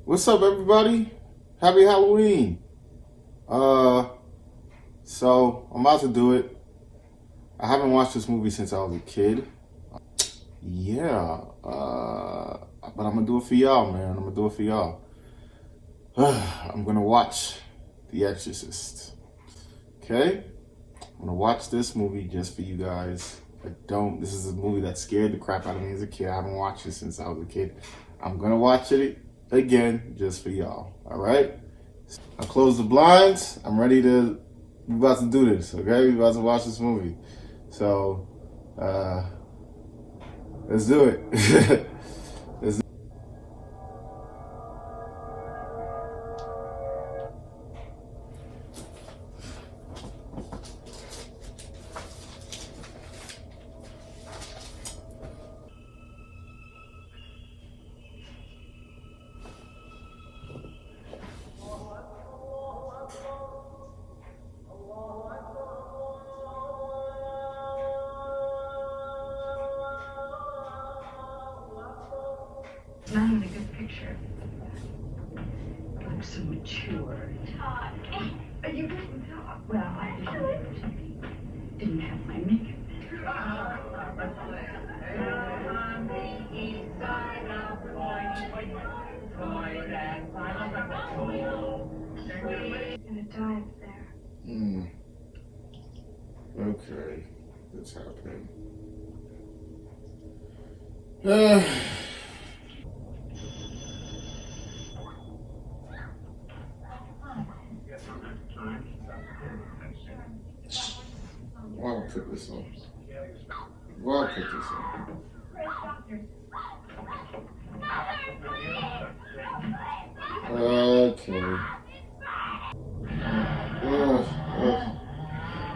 What's up, everybody? Happy Halloween. So I'm about to do it. I haven't watched this movie since I was a kid. Yeah, but I'm gonna do it for y'all, man. I'm gonna do it for y'all. I'm gonna watch The Exorcist. Okay? I'm gonna watch this movie just for you guys. This is a movie that scared the crap out of me as a kid. I haven't watched it since I was a kid. I'm gonna watch it again just for y'all. Alright? I closed the blinds. I'm ready to. We're about to do this, okay? We're about to watch this movie. So, let's do it. Let's Not even a good picture. You look so mature. Talk. You didn't talk. Well, I didn't have my makeup. Gonna die up there. Okay, it's happening. Why would I put this on? Why would I put this on? Okay.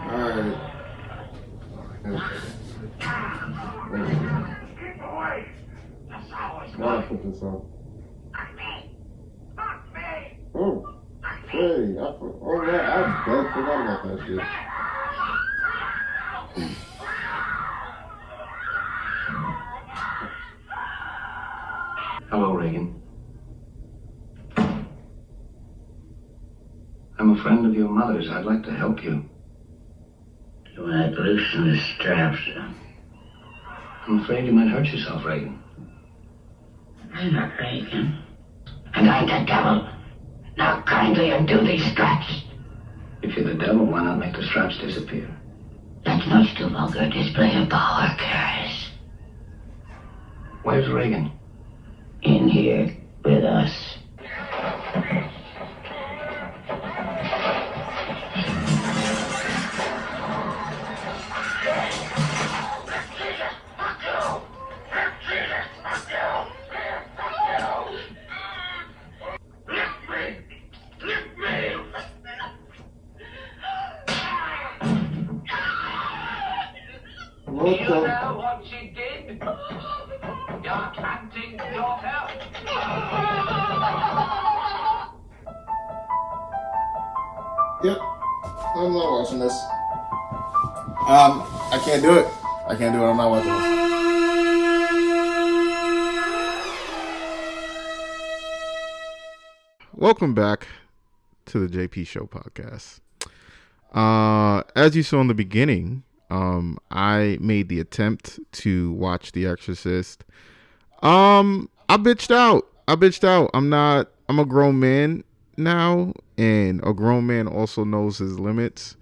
Alright. Why put this on? Oh, hey, I forgot about that shit. Hello, Reagan. I'm a friend of your mother's. I'd like to help you. You might loosen the straps. I'm afraid you might hurt yourself, Reagan. I'm not Reagan. And I'm the devil. Now kindly undo these straps. If you're the devil, why not make the straps disappear? That's much too vulgar a display of power, Caris. Where's Reagan? In here with us. You know what she did? You're planting your help. Yep, I'm not watching this. I can't do it. I'm not watching this. Welcome back to the JP Show podcast. As you saw in the beginning, I made the attempt to watch The Exorcist. I bitched out. I'm a grown man now, and a grown man also knows his limits.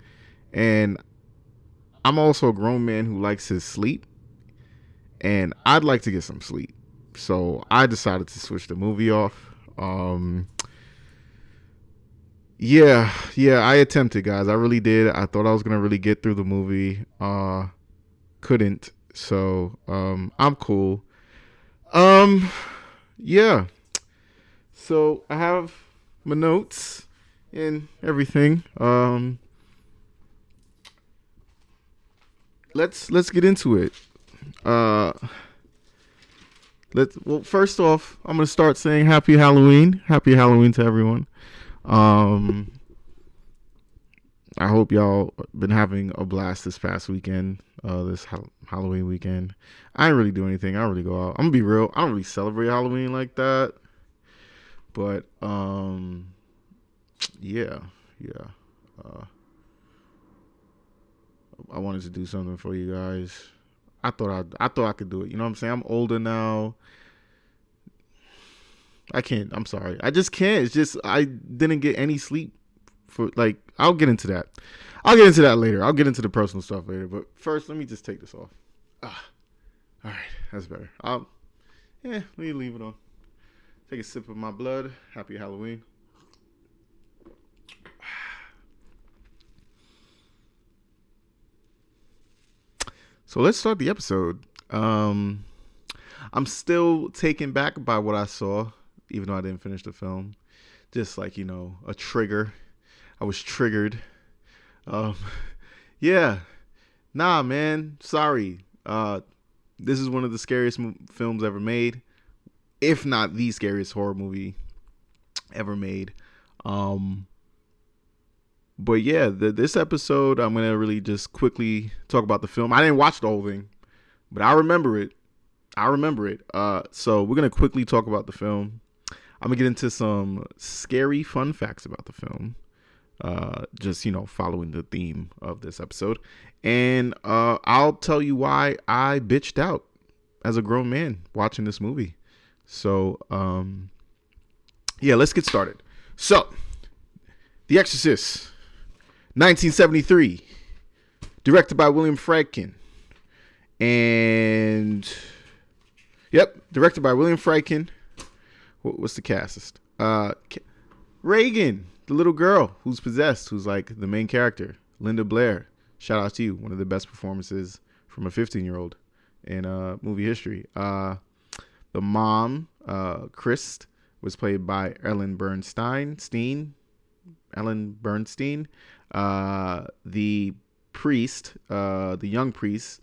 And I'm also a grown man who likes his sleep, and I'd like to get some sleep. So I decided to switch the movie off. Yeah, I attempted, guys. I really did. I thought I was gonna really get through the movie. Couldn't. So, I'm cool. Yeah. So I have my notes and everything. Let's get into it. First off, I'm gonna start saying Happy Halloween. Happy Halloween to everyone. I hope y'all been having a blast this past weekend, this Halloween weekend. I didn't really do anything. I don't really go out. I'm gonna be real. I don't really celebrate Halloween like that. But yeah. I wanted to do something for you guys. I thought I could do it. You know what I'm saying? I'm older now. I can't. I'm sorry. I just can't. It's just I didn't get any sleep for like. I'll get into that. I'll get into that later. I'll get into the personal stuff later. But first, let me just take this off. All right, that's better. Let me leave it on. Take a sip of my blood. Happy Halloween. So let's start the episode. I'm still taken back by what I saw, even though I didn't finish the film. Just like, a trigger. I was triggered. Yeah. Nah, man. Sorry. This is one of the scariest films ever made, if not the scariest horror movie ever made. But yeah, this episode, I'm going to really just quickly talk about the film. I didn't watch the whole thing, but I remember it. So we're going to quickly talk about the film. I'm going to get into some scary fun facts about the film. Just, following the theme of this episode. And I'll tell you why I bitched out as a grown man watching this movie. So, yeah, let's get started. So, The Exorcist, 1973, directed by William Friedkin. And, directed by William Friedkin. What's the cast? Reagan, the little girl who's possessed, who's like the main character. Linda Blair, shout out to you. One of the best performances from a 15-year-old in movie history. The mom, Chris, was played by Ellen Bernstein. The priest, the young priest,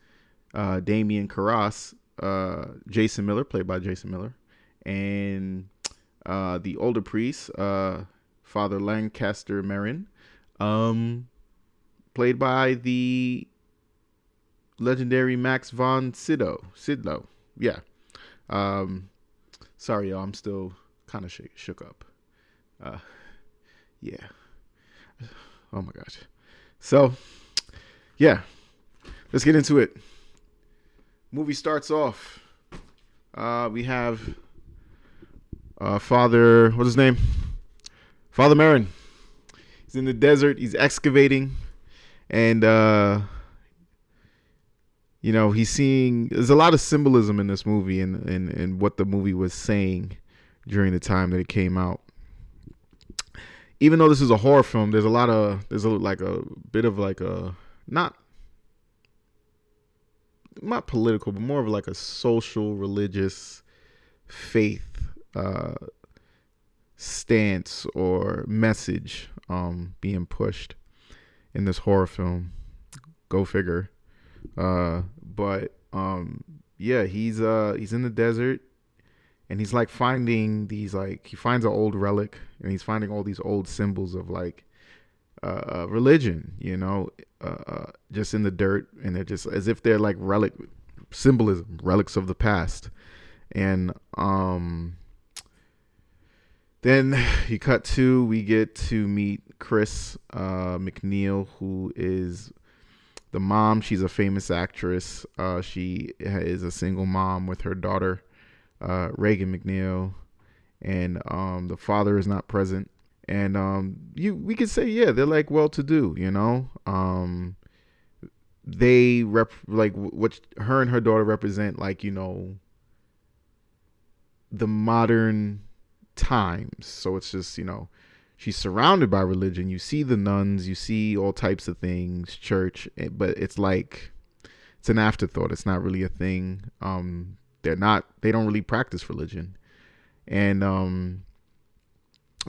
Damien Carras, Jason Miller, played by Jason Miller. And the older priest, Father Lancaster Marin, played by the legendary Max von Sydow. Yeah. Sorry, y'all. I'm still kind of shook up. Yeah. Oh my gosh. So, yeah. Let's get into it. Movie starts off. We have Father, what's his name? Father Marin. He's in the desert. He's excavating. And, he's seeing, there's a lot of symbolism in this movie and what the movie was saying during the time that it came out. Even though this is a horror film, there's a bit of a, not political, but more of like a social, religious, faith stance or message being pushed in this horror film. Go figure. But he's in the desert and he's like finding these, like, he finds an old relic and he's finding all these old symbols of like religion, just in the dirt, and they're just as if they're like relics of the past. And then we get to meet Chris McNeil, who is the mom. She's a famous actress. She is a single mom with her daughter, Reagan McNeil, and the father is not present. And we could say, yeah, they're like well-to-do, they what her and her daughter represent, like, the modern times. So it's just, she's surrounded by religion. You see the nuns, you see all types of things, church, but it's like, it's an afterthought. It's not really a thing. They don't really practice religion. And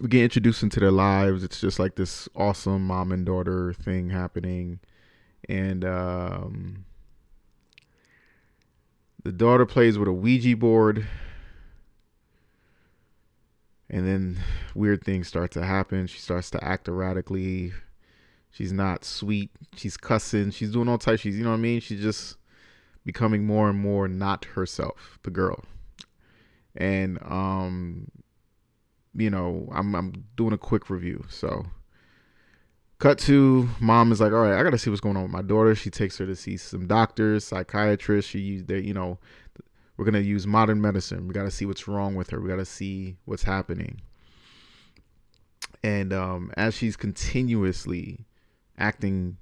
we get introduced into their lives. It's just like this awesome mom and daughter thing happening. And the daughter plays with a Ouija board. And then weird things start to happen. She starts to act erratically. She's not sweet. She's cussing. She's doing all types. She's, she's just becoming more and more not herself, the girl. And I'm doing a quick review. So cut to mom is like, all right, I got to see what's going on with my daughter. She takes her to see some doctors, psychiatrists. We're going to use modern medicine. We got to see what's wrong with her. We got to see what's happening. And as she's continuously acting,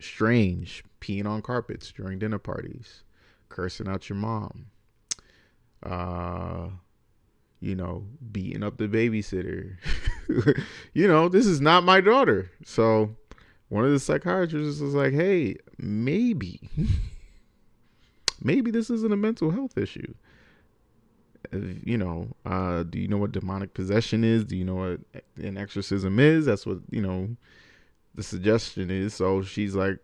strange, peeing on carpets during dinner parties, cursing out your mom, beating up the babysitter. This is not my daughter. So one of the psychiatrists was like, hey, maybe this isn't a mental health issue. Do you know what demonic possession is? Do you know what an exorcism is? That's what, the suggestion is. So she's like,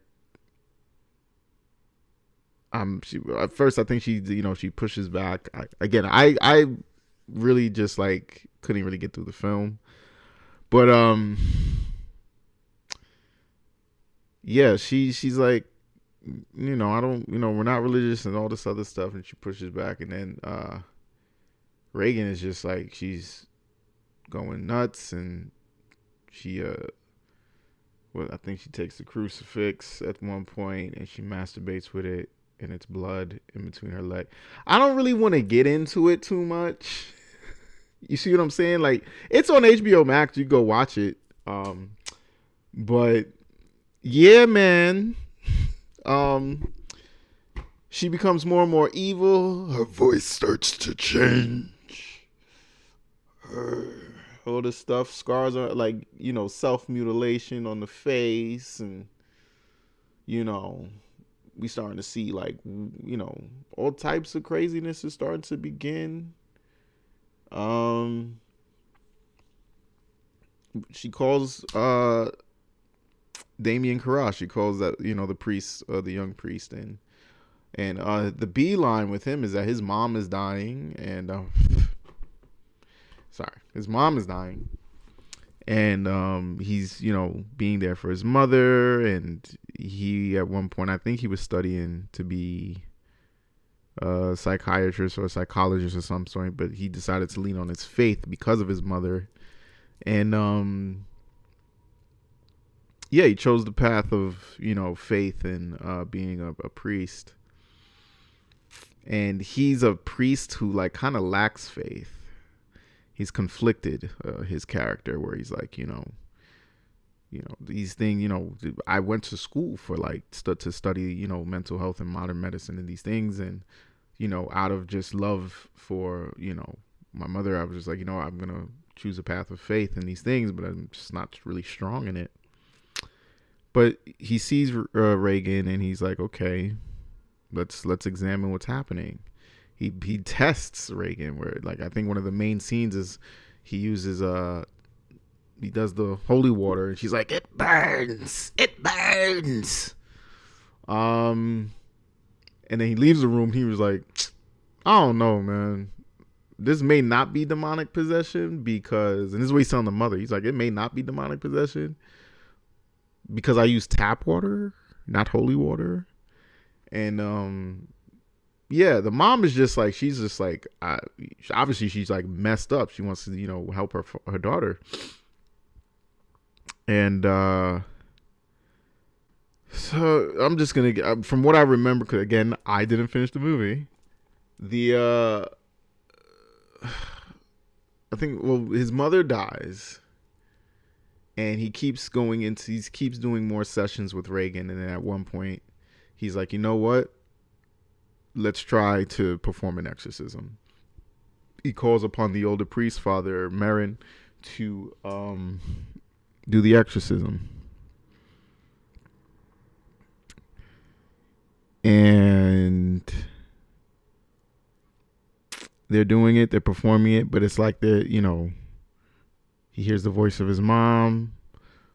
at first I think she pushes back. I really just like couldn't really get through the film, but she's like, I don't, we're not religious and all this other stuff, and she pushes back, and then Reagan is just like, she's going nuts, and she I think she takes the crucifix at one point and she masturbates with it, and it's blood in between her leg. I don't really want to get into it too much. You see what I'm saying? Like, it's on HBO Max. You go watch it. But yeah, man. She becomes more and more evil. Her voice starts to change. All this stuff, scars are like, self-mutilation on the face, and we starting to see like, all types of craziness is starting to begin. She calls Damien Karash. She calls that, the priest, the young priest, and the beeline with him is that his mom is dying, and his mom is dying, and he's being there for his mother, and he at one point, I think he was studying to be a psychiatrist or a psychologist or some sort, but he decided to lean on his faith because of his mother, and he chose the path of faith and being a priest, and he's a priest who like kind of lacks faith. He's conflicted, his character, where he's like, these things, I went to school for like to study, mental health and modern medicine and these things. And, out of just love for, my mother, I was just like, I'm going to choose a path of faith in these things, but I'm just not really strong in it. But he sees Reagan and he's like, okay, let's examine what's happening. He tests Reagan, where like I think one of the main scenes is he uses he does the holy water, and she's like, it burns. And then he leaves the room. He was like, I don't know, man. This may not be demonic possession because, and this is what he's telling the mother. He's like, it may not be demonic possession because I use tap water, not holy water. And the mom is just like, she's just like, obviously she's like messed up. She wants to, help her daughter. And so I'm just going to, from what I remember, because again, I didn't finish the movie. I think, his mother dies. And he keeps doing more sessions with Reagan. And then at one point, he's like, you know what? Let's try to perform an exorcism. He calls upon the older priest, Father Merrin, to do the exorcism. And they're doing it, they're performing it, but it's like he hears the voice of his mom,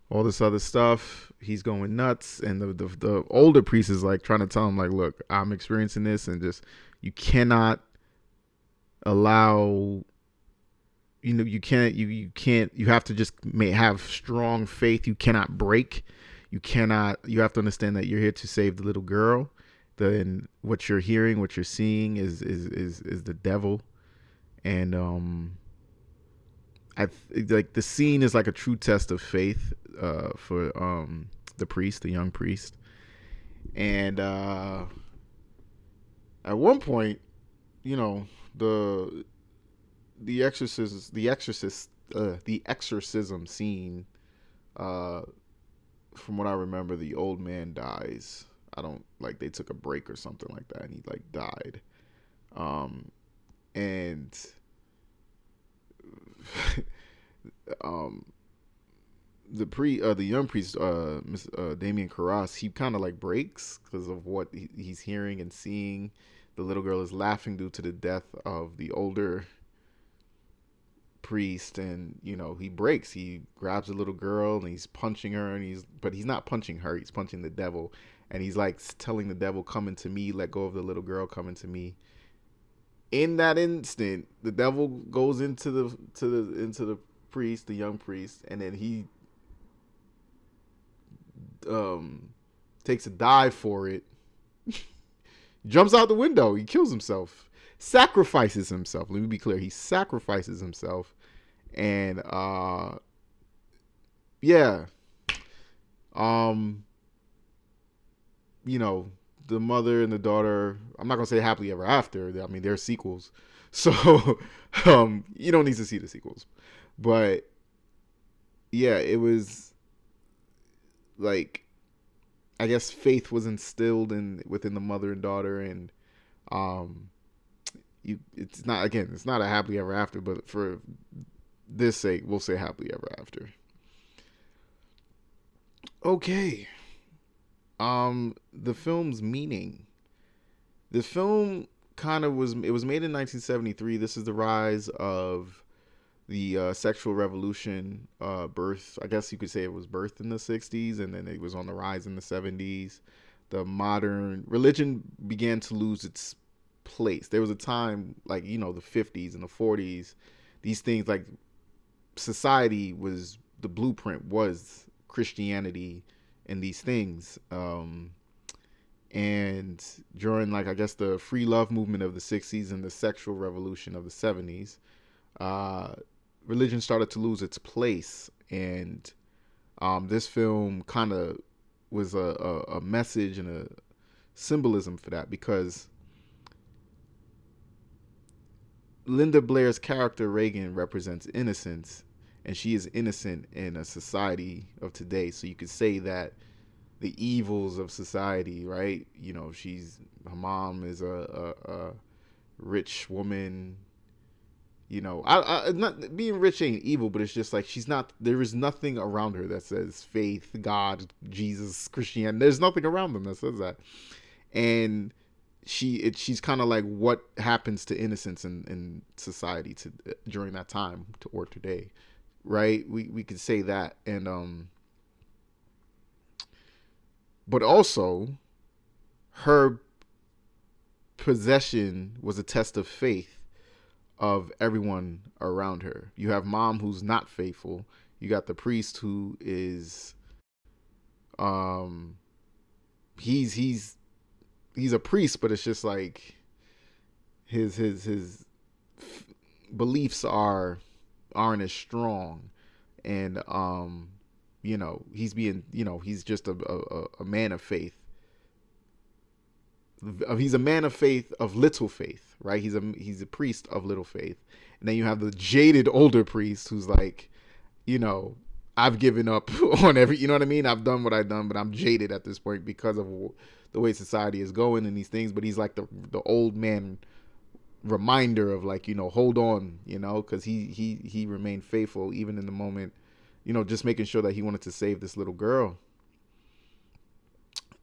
all this other stuff. He's going nuts, and the older priest is like trying to tell him, like, look, I'm experiencing this, and just, you cannot allow, you can't, you have to just have strong faith. You cannot break. You have to understand that you're here to save the little girl. Then what you're hearing, what you're seeing is the devil. And like the scene is like a true test of faith for the priest, the young priest. And at one point, you know, the exorcism scene, from what I remember, the old man dies. I don't like they took a break or something like that, and he like died. And the young priest, Damien Carras, he kind of like breaks because of what he's hearing and seeing. The little girl is laughing due to the death of the older priest, and you know, he breaks. He grabs a little girl and he's punching her, and he's not punching her, he's punching the devil, and he's like telling the devil, "Come into me, let go of the little girl, come into me." In that instant, the devil goes into the priest, the young priest, and then he takes a dive for it, jumps out the window, he kills himself, sacrifices himself. Let me be clear, he sacrifices himself. And yeah, you know, the mother and the daughter, I'm not gonna say happily ever after. I mean, they're sequels, so you don't need to see the sequels. But yeah, it was like, I guess faith was instilled within the mother and daughter, and it's not a happily ever after, but for this sake, we'll say happily ever after. Okay. The film's meaning. The film it was made in 1973. This is the rise of the sexual revolution, birth. I guess you could say it was birthed in the 60s, and then it was on the rise in the 70s. The modern religion began to lose its place. There was a time, like, you know, the 50s and the 40s, these things like society was, the blueprint was Christianity and these things. And during, like, I guess the free love movement of the 60s and the sexual revolution of the 70s, religion started to lose its place. And this film kind of was a message and a symbolism for that, because Linda Blair's character Reagan represents innocence, and she is innocent in a society of today. So you could say that the evils of society, right? You know, her mom is a rich woman. You know, I not being rich ain't evil, but it's just like there is nothing around her that says faith, God, Jesus, Christianity. There's nothing around them that says that. And she's kind of like what happens to innocence in society during that time or today, right? We could say that. And but also, her possession was a test of faith of everyone around her. You have mom who's not faithful. You got the priest who is, he's a priest, but it's just like his beliefs aren't as strong, and you know, he's just a man of faith. He's a man of faith of little faith, right? He's a priest of little faith. And then you have the jaded older priest who's like, you know, I've given up on you know what I mean? I've done what I've done, but I'm jaded at this point because of the way society is going and these things. But he's like the old man reminder of, like, you know, hold on, you know, because he remained faithful even in the moment, you know, just making sure that he wanted to save this little girl.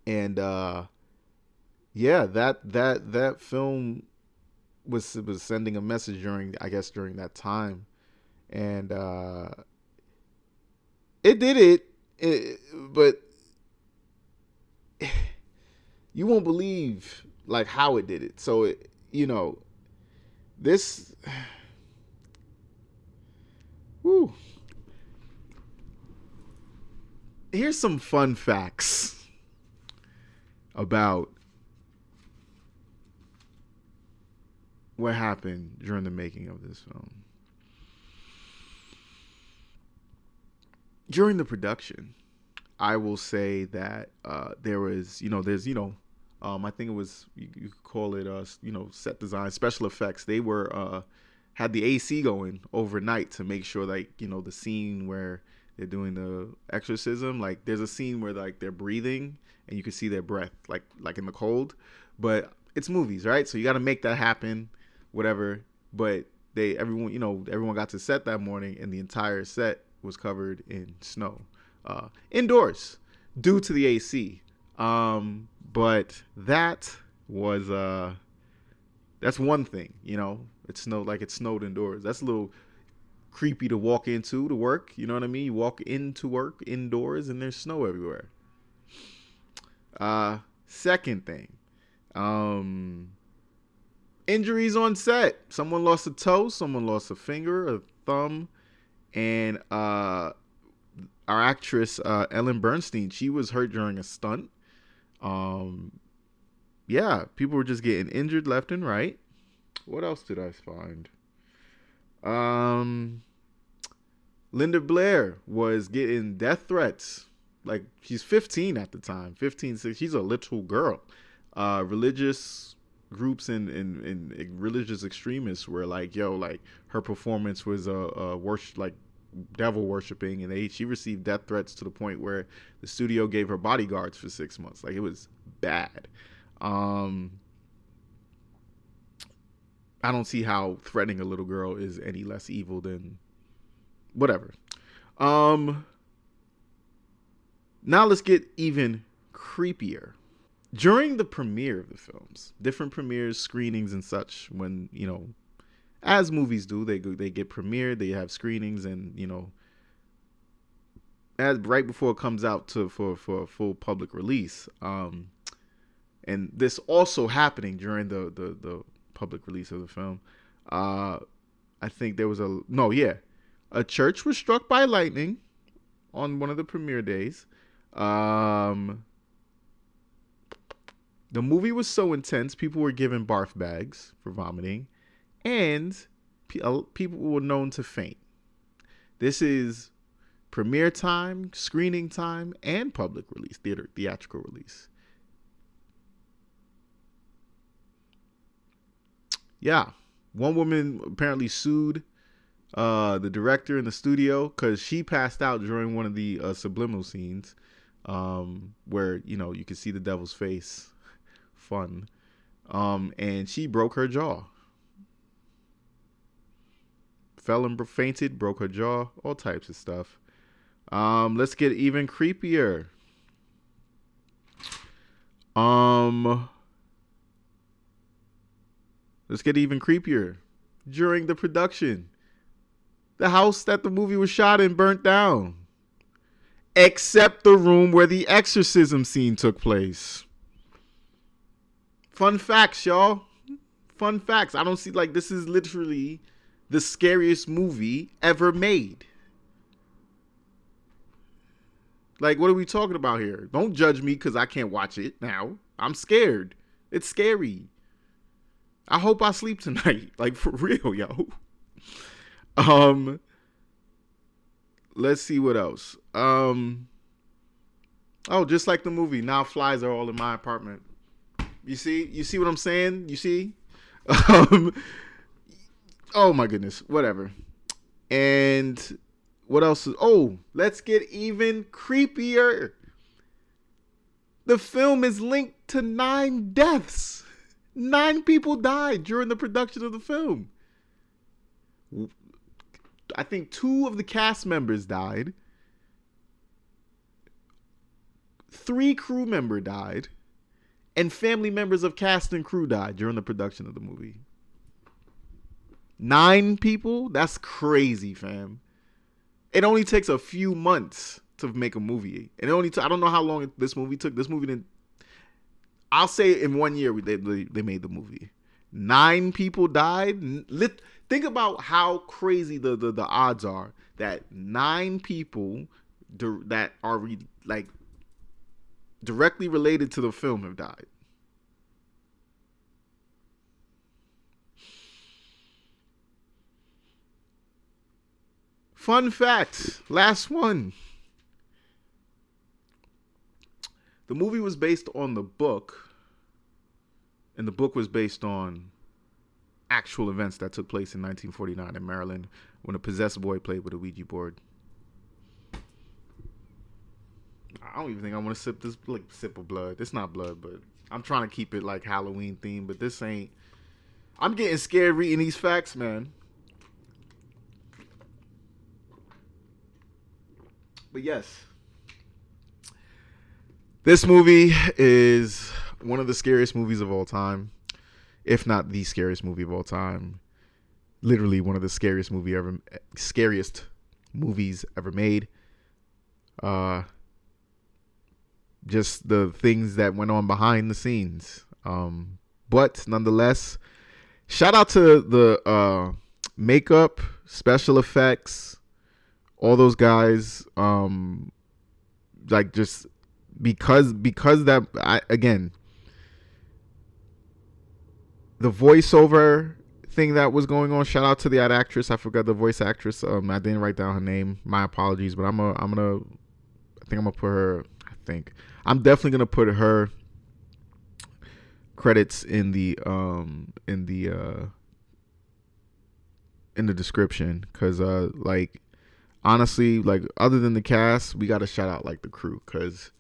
And yeah, that film was sending a message during that time. And it did it, but you won't believe like how it did it. So it, you know, this woo. Here's some fun facts about what happened during the making of this film. during the production, I will say that there was, I think it was, you could call it, set design, special effects. They were had the AC going overnight to make sure, like, the scene where they're doing the exorcism, like there's a scene where like they're breathing and you can see their breath, like in the cold. But it's movies, right? So you got to make that happen, whatever. But everyone got to set that morning, and the entire set was covered in snow, indoors, due to the AC. But that was that's one thing, it snowed indoors. That's a little creepy to walk into to work. You know what I mean? You walk into work indoors and there's snow everywhere. Second thing, injuries on set. Someone lost a toe, someone lost a finger, a thumb, and our actress Ellen Bernstein, she was hurt during a stunt. Yeah, people were just getting injured left and right. What else did I find? Linda Blair was getting death threats. Like, she's 15 at the time. 15, 16. She's a little girl. Religious groups and religious extremists were like, yo, like, her performance was worship, like, devil worshiping, and she received death threats to the point where the studio gave her bodyguards for 6 months. Like, it was bad. I don't see how threatening a little girl is any less evil than whatever. Now let's get even creepier. During the premiere of the films, different premieres, screenings, and such, when, as movies do, they get premiered, they have screenings, and, as right before it comes out for a full public release. And this also happening during the public release of the film. I think there was a church was struck by lightning on one of the premiere days. The movie was so intense, people were given barf bags for vomiting, and people were known to faint. This is premiere time, screening time, and public release, theatrical release. Yeah, one woman apparently sued the director in the studio because she passed out during one of the subliminal scenes, where you could see the devil's face. Fun. And she broke her jaw. Fell and fainted, broke her jaw, all types of stuff. Let's get even creepier. Let's get even creepier. During the production, the house that the movie was shot in burnt down, except the room where the exorcism scene took place. Fun facts, y'all. Fun facts. I don't see, like, this is literally the scariest movie ever made. Like, what are we talking about here? Don't judge me because I can't watch it now. I'm scared. It's scary. I hope I sleep tonight. Like, for real, yo. Let's see what else. Just like the movie, now flies are all in my apartment. You see what I'm saying? You see? Oh my goodness. Whatever. And what else? Let's get even creepier. The film is linked to 9 deaths. 9 people died during the production of the film. I think 2 of the cast members died. 3 crew members died. And family members of cast and crew died during the production of the movie. 9 people? That's crazy, fam. It only takes a few months to make a movie. And I don't know how long this movie took. This movie didn't. I'll say in 1 year they made the movie. 9 people died. Think about how crazy the odds are that 9 people that are directly related to the film have died. Fun fact, last one. The movie was based on the book, and the book was based on actual events that took place in 1949 in Maryland when a possessed boy played with a Ouija board. I don't even think I want to sip this sip of blood. It's not blood, but I'm trying to keep it like Halloween themed, but this ain't. I'm getting scared reading these facts, man. But yes, this movie is one of the scariest movies of all time, if not the scariest movie of all time. Literally one of the scariest movies ever made. Just the things that went on behind the scenes. But nonetheless, shout out to the makeup, special effects, all those guys. Like just because that again, the voiceover thing that was going on. Shout out to that actress. I forgot the voice actress. I didn't write down her name. My apologies. But I'm gonna put her. I'm definitely gonna put her credits in the description, because like honestly, like other than the cast, we gotta shout out like the crew, because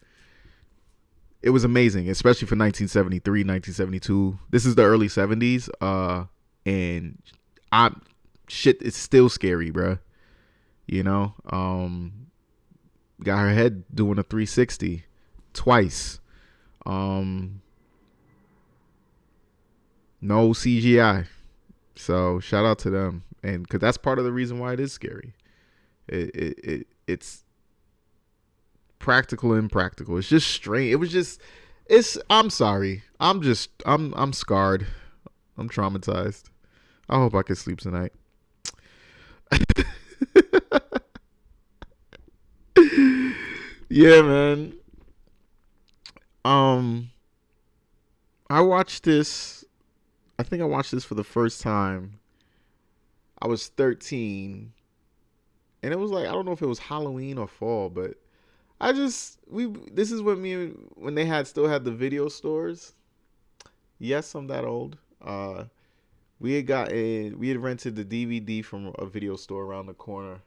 it was amazing, especially for 1973, 1972. This is the early 70s, and it's still scary, bruh. You know, got her head doing a 360 twice. No CGI. So shout out to them, and because that's part of the reason why it is scary. It's practical and impractical. It's just strange. I'm sorry. I'm scarred. I'm traumatized. I hope I can sleep tonight. Yeah, man. I watched this. I think I watched this for the first time. I was 13, and it was like, I don't know if it was Halloween or fall, but this is when they still had the video stores. Yes, I'm that old. We had rented the DVD from a video store around the corner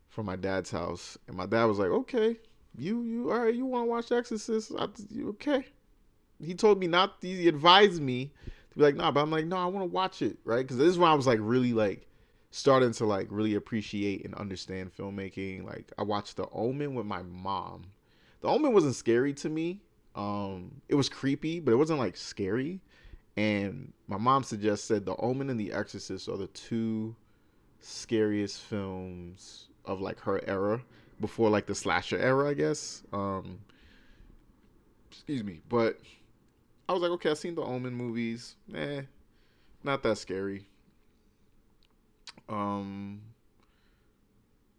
from my dad's house, and my dad was like, "Okay, you all right? You want to watch Exorcist? Okay." He told me not. He advised me to be like, "Nah," but I'm like, "No, I want to watch it, right?" Because this is when I was like really like starting to like really appreciate and understand filmmaking. Like I watched The Omen with my mom. The Omen wasn't scary to me. It was creepy, but it wasn't like scary. And my mom said The Omen and The Exorcist are the two scariest films of like her era, before like the slasher era, I guess. Excuse me, but I was like, okay, I've seen the Omen movies. Not that scary.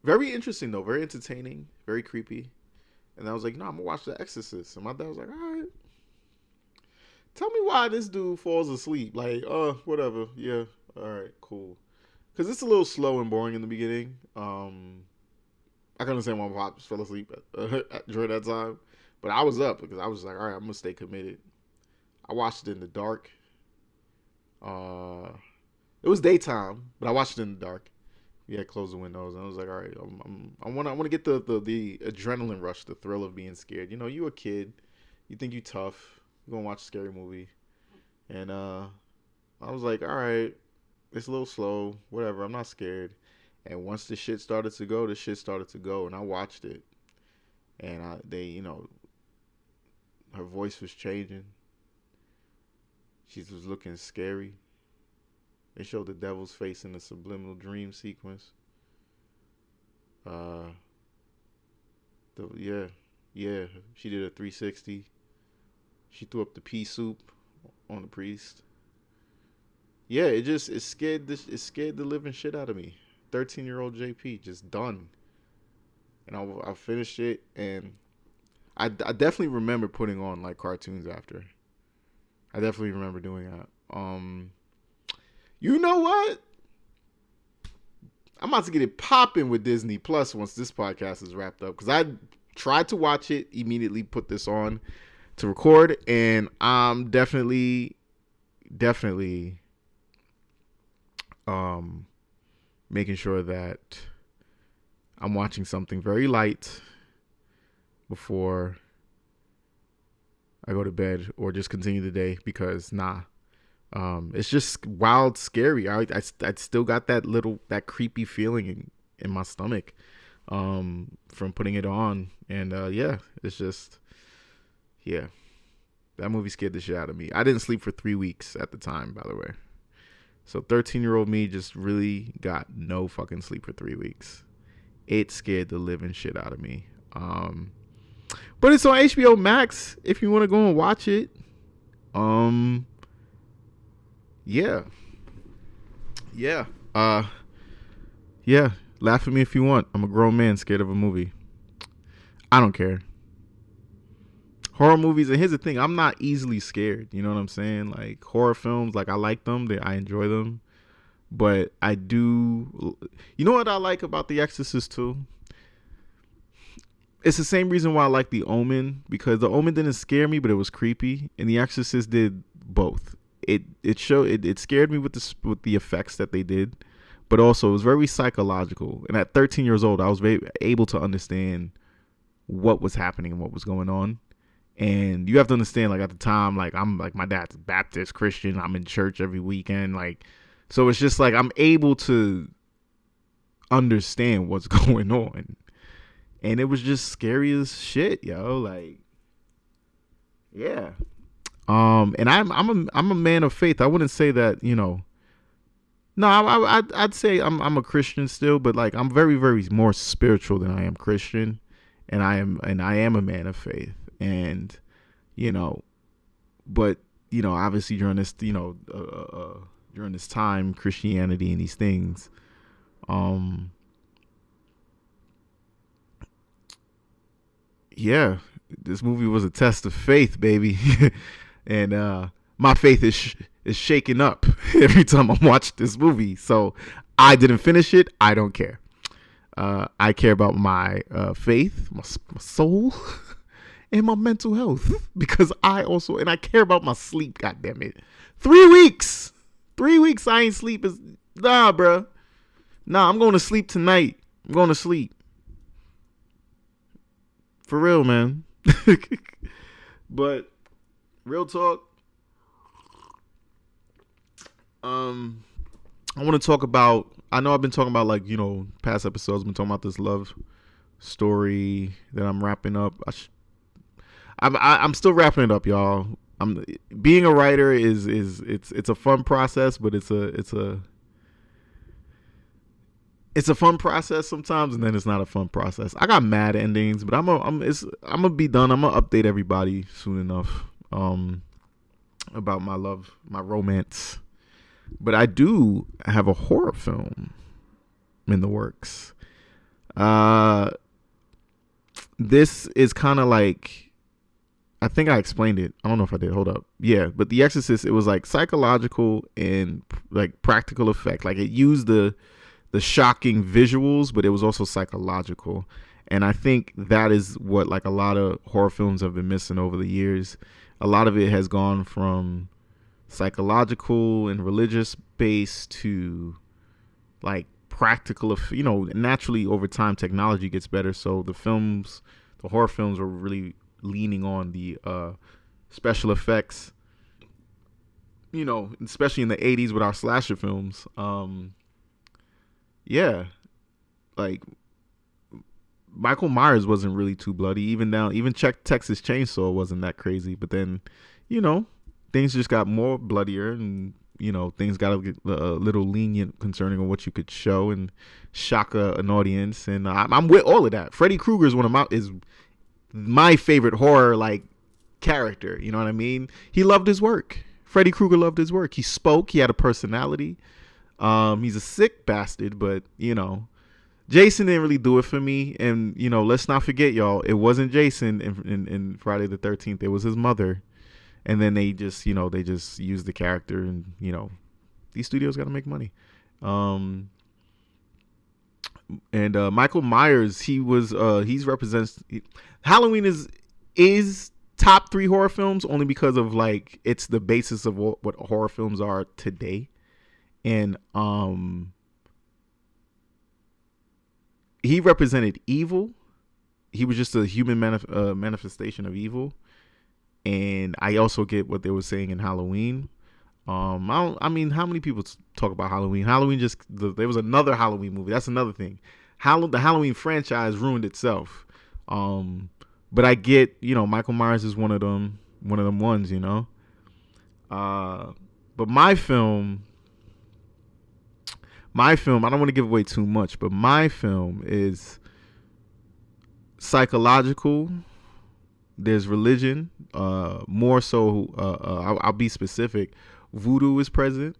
Very interesting though, very entertaining, very creepy. And I was like, no, I'm gonna watch The Exorcist. And my dad was like, all right, tell me why this dude falls asleep. Like, whatever. Yeah, all right, cool. Because it's a little slow and boring in the beginning. I can understand why my pops fell asleep during that time. But I was up because I was like, all right, I'm going to stay committed. I watched it in the dark. It was daytime, but I watched it in the dark. We had closed the windows, and I was like, all right, I want to get the adrenaline rush, the thrill of being scared. You know, you a kid. You think you tough. You're going to watch a scary movie. And I was like, all right, it's a little slow. Whatever, I'm not scared. And once the shit started to go, and I watched it. And her voice was changing. She was looking scary. They showed the devil's face in the subliminal dream sequence. She did a 360. She threw up the pea soup on the priest. Yeah, it scared the living shit out of me. 13-year-old JP, just done. And I finished it, and I definitely remember putting on like cartoons after. I definitely remember doing that. You know what? I'm about to get it popping with Disney Plus once this podcast is wrapped up, because I tried to watch it, immediately put this on to record, and I'm definitely making sure that I'm watching something very light before I go to bed or just continue the day, because it's just wild scary. I still got that creepy feeling in my stomach from putting it on, and it's just that movie scared the shit out of me. I didn't sleep for 3 weeks at the time, by the way. So 13-year-old me just really got no fucking sleep for 3 weeks. It scared the living shit out of me. But it's on HBO Max if you want to go and watch it. Laugh at me if you want. I'm a grown man scared of a movie. I don't care. Horror movies, and here's the thing, I'm not easily scared. You know what I'm saying? Like horror films, like I like them, I enjoy them. But I do, you know what I like about The Exorcist too? It's the same reason why I like The Omen, because The Omen didn't scare me, but it was creepy, and The Exorcist did both. It scared me with the effects that they did, but also it was very psychological. And at 13 years old, I was able to understand what was happening and what was going on. And you have to understand, like at the time, like I'm like, my dad's Baptist Christian. I'm in church every weekend, like, so it's just like I'm able to understand what's going on. And it was just scary as shit, yo. Like, yeah. And I'm a man of faith. I wouldn't say that, you know. No, I'd say I'm a Christian still, but like I'm very, very more spiritual than I am Christian, and I am a man of faith. And, you know, but, you know, obviously during this, you know, during this time, Christianity and these things, this movie was a test of faith, baby. And my faith is shaken up every time I watch this movie. So I didn't finish it. I don't care. I care about my faith, my soul, and my mental health, because I care about my sleep. God damn it. 3 weeks I ain't sleep. Nah, bro. Nah, I'm going to sleep tonight. I'm going to sleep. For real, man. But real talk. I want to talk about, I know I've been talking about, like, you know, past episodes, I've been talking about this love story that I'm wrapping up. I'm still wrapping it up, y'all. Being a writer it's a fun process, but it's a fun process sometimes, and then it's not a fun process. I got mad endings, but I'm gonna be done. I'm gonna update everybody soon enough about my love, my romance. But I do have a horror film in the works. This is kind of like, I think I explained it. I don't know if I did. Hold up. Yeah, but The Exorcist, it was like psychological and like practical effect. Like it used the shocking visuals, but it was also psychological. And I think that is what like a lot of horror films have been missing over the years. A lot of it has gone from psychological and religious base to like practical. You know, naturally over time technology gets better, so the horror films are really leaning on the special effects, you know, especially in the 80s with our slasher films. Like Michael Myers wasn't really too bloody. Even Texas Chainsaw wasn't that crazy. But then, you know, things just got more bloodier, and you know, things got a little lenient concerning what you could show and shock an audience. And I'm with all of that. Freddy Krueger is my favorite horror like character. You know what I mean? He loved his work. Freddy Krueger loved his work. He spoke. He had a personality. He's a sick bastard, but you know, Jason didn't really do it for me. And you know, let's not forget, y'all, it wasn't Jason in Friday the 13th. It was his mother. And then they just used the character, and you know, these studios got to make money. And Michael Myers, Halloween is top 3 horror films only because of like it's the basis of what horror films are today. And he represented evil. He was just a human manifestation of evil. And I also get what they were saying in Halloween. How many people talk about Halloween? There was another Halloween movie. That's another thing. The Halloween franchise ruined itself. But I get, Michael Myers is one of them ones, But my film, I don't want to give away too much, but my film is psychological. There's religion, more so. I'll be specific. Voodoo is present.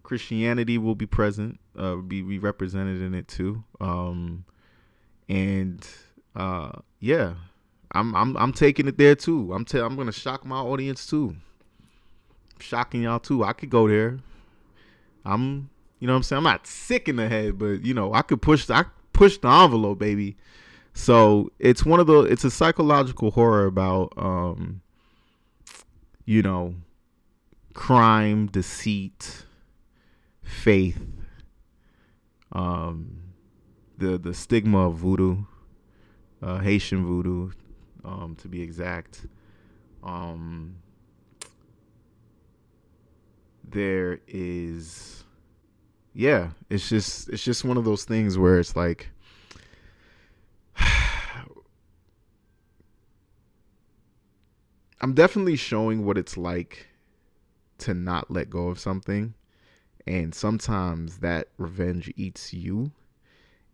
Christianity will be present. Be represented in it too. Yeah, I'm taking it there too. I'm gonna shock my audience too. Shocking y'all too. I could go there. You know what I'm saying? I'm not sick in the head, but I could push the envelope, baby. So it's it's a psychological horror about, crime, deceit, faith, the stigma of voodoo, Haitian voodoo, to be exact. There is, it's just one of those things where it's like, I'm definitely showing what it's like to not let go of something. And sometimes that revenge eats you.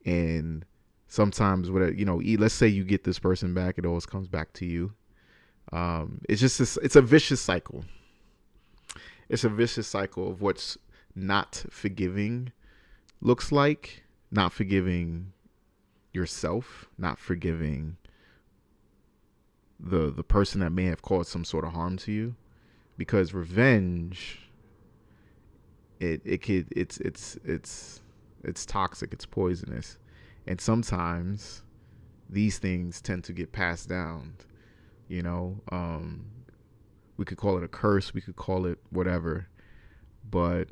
And sometimes, let's say you get this person back, it always comes back to you. It's a vicious cycle. It's a vicious cycle of what's not forgiving looks like. Not forgiving yourself, not forgiving the person that may have caused some sort of harm to you, because revenge, it's toxic, it's poisonous, and sometimes these things tend to get passed down. We could call it a curse, we could call it whatever, but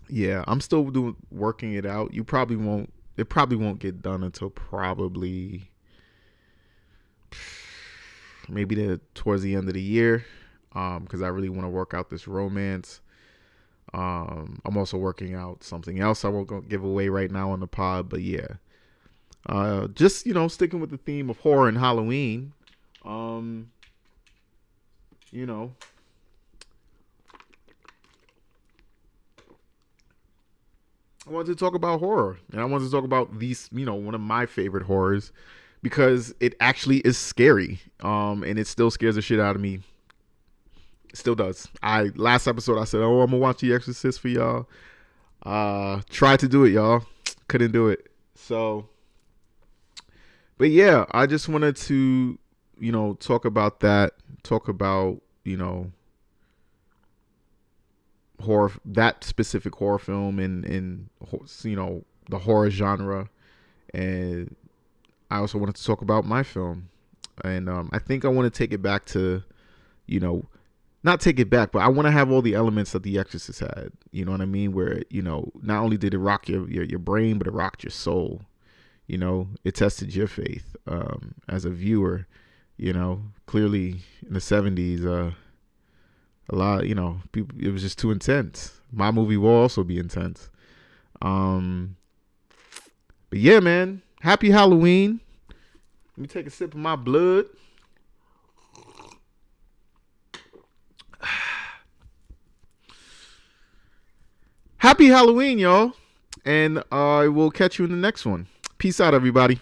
yeah, I'm still working it out. It probably won't get done until probably maybe towards the end of the year, because I really want to work out this romance. I'm also working out something else I won't give away right now on the pod, but yeah, just sticking with the theme of horror and Halloween. I wanted to talk about horror, and I wanted to talk about these, one of my favorite horrors, because it actually is scary, and it still scares the shit out of me. It still does. Last episode I said, I'm gonna watch The Exorcist for y'all. Tried to do it, y'all. Couldn't do it. So, but yeah, I just wanted to, talk about that. Talk about, horror, that specific horror film in the horror genre. And I also wanted to talk about my film. And I think I want to take it back to, not take it back, but I want to have all the elements that The Exorcist had. You know what I mean? Where, not only did it rock your brain, but it rocked your soul. It tested your faith as a viewer. Clearly in the 70s, a lot, people, it was just too intense. My movie will also be intense. But yeah, man, happy Halloween. Let me take a sip of my blood. Happy Halloween, y'all. And I will catch you in the next one. Peace out, everybody.